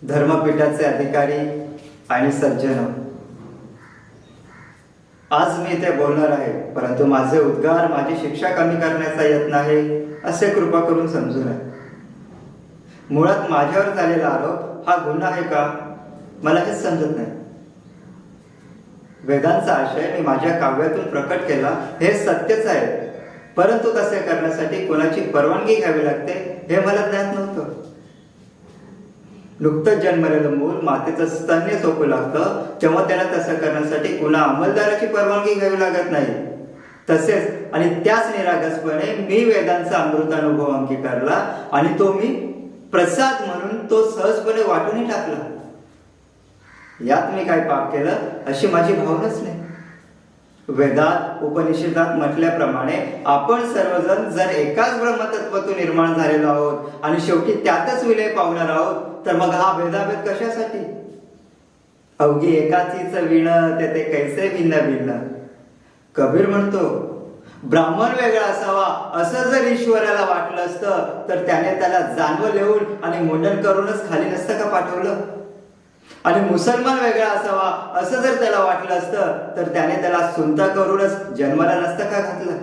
धर्मपीठाचे अधिकारी आणि सज्जन, आज मी इथे बोलणार आहे, परंतु माझे उद्गार माझी शिक्षा कमी करण्याचा यत्न आहे असे कृपा करून समजू नये. मुळात माझ्यावर झालेला आरोप हा गुन्हा आहे का, मला हेच समजत नाही. वेदांचा आशय मी माझ्या काव्यातून प्रकट केला हे सत्यच आहे, परंतु तसे करण्यासाठी कोणाची परवानगी घ्यावी लागते हे मला ज्ञात नव्हतं. नुकतंच जन्मलेलं मूल मातेचं स्तन्य सोपू लागतं तेव्हा त्याला तसं करण्यासाठी कुणा अंमलदाराची परवानगी घ्यावी लागत नाही. तसेच आणि त्याच निरागसपणे मी वेदांचा अमृतानुभव अंगीकारला आणि तो मी प्रसाद म्हणून तो सहजपणे वाटूनही टाकला. यात मी काय पाप केलं अशी माझी भावनाच नाही. वेदात उपनिषदात म्हटल्याप्रमाणे आपण सर्वजण जर एकाच ब्रह्मतत्वातून निर्माण झालेलो आहोत आणि शेवटी त्यातच विलय पावणार आहोत, तर मग हा भेदाभेद कशासाठी? अवघी एकाचीच वीण ते कैसे भिन्न भिन्न. कबीर म्हणतो, ब्राह्मण वेगळा असावा असं जर ईश्वराला वाटलं असतं तर त्याने त्याला जानवं लिहून आणि मुंडन करूनच खाली नसतं का पाठवलं? आणि मुसलमान वेगळा असावा असं जर त्याला वाटलं असतं तर त्याने त्याला सुनता करूनच जन्माला नसतं का घातलं?